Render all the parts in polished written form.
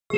तो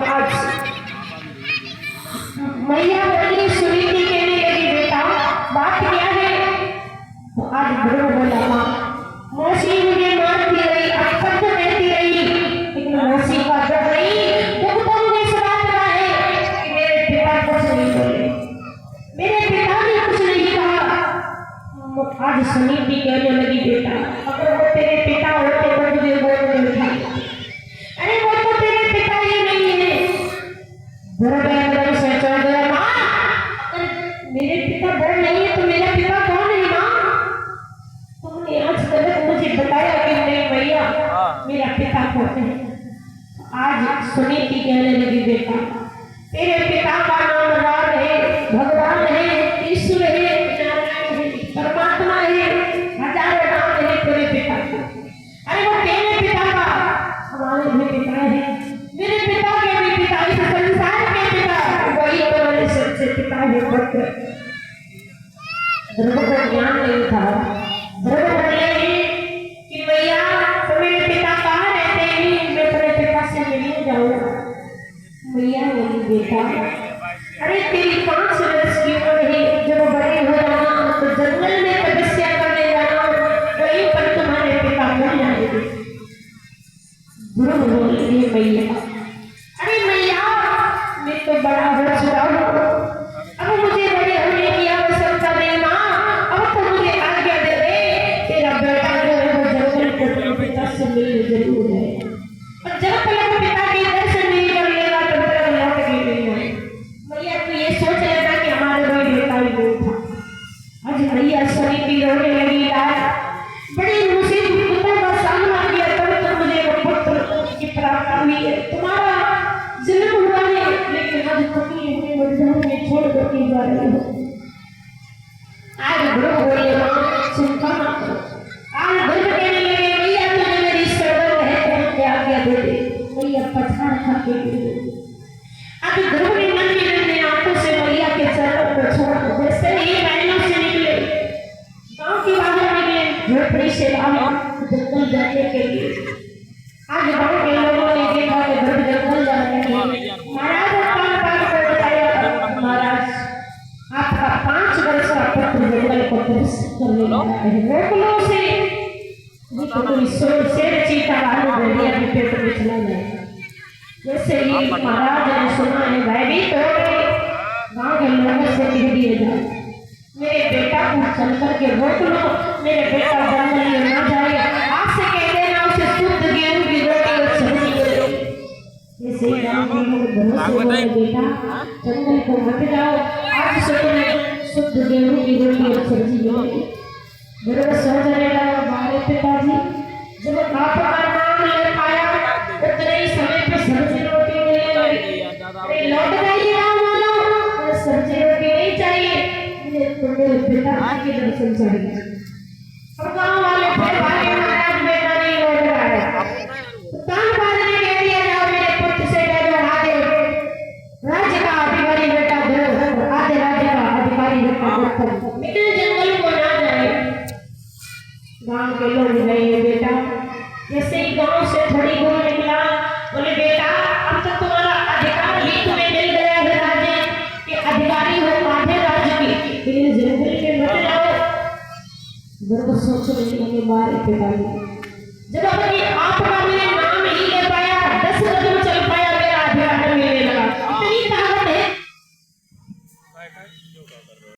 आज मैया बोली सुनीति कहने लगी बेटा बात क्या है। तो आज गुरु बोला माँ मौसी मुझे मारती रही अक्सर तो कहती रही लेकिन मौसी का जब नहीं दुख तो मुझे इस बात का है कि मेरे पिता कुछ नहीं बोले, मेरे पिता ने कुछ नहीं कहा। आज सुनीति कहने लगी बेटा अगर वो तेरे पिता होते तो मुझे बोलने उठा। अरे वो तो तेरे पिता ही नहीं है। से चल गया माँ मेरे पिता बड़ नहीं है तो मेरा पिता कौन है माँ। तुमने आज तक मुझे बताया कि नहीं भैया मेरा पिता कौन है। आज सुनीति कहने लगी बेटा तेरे पिता का नाम राम है, भगवान है, ईश्वर है, नारायण है, परमात्मा है, हजारों नाम है तेरे पिता का। अरे वो तेरे पिता का हमारे भी पिता है, मेरे पिता के भी पिता, इस संसार के पिता वही तुम्हारे सबसे पिता है। पुत्र ध्रुव को ज्ञान नहीं था। ध्रुव बोले कि भैया तो मेरे पिता कहाँ रहते हैं, मैं अपने पिता से मिलने जाऊंगा। भैया बोली बेटा अरे तेरी 5 वर्ष की उम्र है, जब बड़े हो जाना तो जंगल में तपस्या करने जाना, वहीं पर तुम्हारे पिता मिल जाएंगे। ध्रुव बोले भैया अरे भैया मैं तो बड़ा हो चुका हूँ, अब मुझे बड़े होने की आवश्यकता नहीं माँ, अब तो मुझे आज्ञा दे दे। तेरा बेटा जो है वो जंगल को तेरे पिता से मिलने जरूर है, और जब तक पिता के दर्शन नहीं कर लेगा तब तक लौट के नहीं आए। भैया तू ये सोच लेना कि हमारे कोई बेटा ही नहीं था। आज भैया सुनीति रोने लगी यार बड़ी मुसीबतों का सामना किया तब तो मुझे वो पुत्र की प्राप्ति हुई है। तुम्हारा जन्म हुआ है लेकिन आज पति हमें मजदूर में छोड़ दो की जा रही हो। आज गुरु बोले माँ चिंता मत करो। आज गुरु कहने लगे भैया तुझे मेरी शरण है तो क्या आज्ञा दे दे। भैया पछाड़ खा के आज गुरु ने नन्ही आंखों से भैया के चरणों को छोड़ा। जैसे ही बहनों से निकले गांव के बाहर निकले झोपड़ी से बाहर जंगल जाने के लिए। आज गांव के लोगों ने देखा कि गुरु जंगल जा रहे हैं। महाराज कान पार कर बताया महाराज आपका 5 वर्ष का पुत्र जंगल को करने लगा है, रोक लो उसे, नहीं तो कोई शेर चीता वाले भेड़िया के पेट में चला जाएगा। जैसे ही महाराज ने सुना है भयभीत हो गए, गांव के लोगों से कह दिए जाए मेरे बेटा को चल करके रोक लो, मेरे बेटा जंगल में न जाए। आज से कह देना उसे शुद्ध गेहूं की रोटी और सब्जी दे। जैसे ही गांव के लोग भरोसे बोले बेटा जंगल को मत जाओ, आज से तुम्हें शुद्ध गेहूं की रोटी और सब्जी मिलेगी। गुरु सोचने लगा हमारे पिताजी जब आपका नाम ले पाया उतने ही समय पे सब्जी रोटी मिलने लगी। अरे लौट जाइए गाँव वालों, सब्जी रोटी नहीं चाहिए मुझे, तो मेरे पिता के दर्शन चाहिए। अब गाँव वाले फिर भागे महाराज बेटा नहीं लौट रहा है। कान बाजने कह दिया जाओ मेरे पुत्र से कह दो आधे राज्य का अधिकारी बेटा दो, आधे राज्य का अधिकारी बेटा दो, लेकिन जंगल को ना जाए। गांव के लोग गए बेटा। जैसे ही गांव से थोड़ी दूर निकला बोले बेटा अब तक तुम्हारा अधिकार भी तुम्हें मिल गया है, राज्य के अधिकारी हो आधे राज्य की, लेकिन जंगल में मत जाओ। मेरे को सोचने लगे मारे पिटाई जब अपनी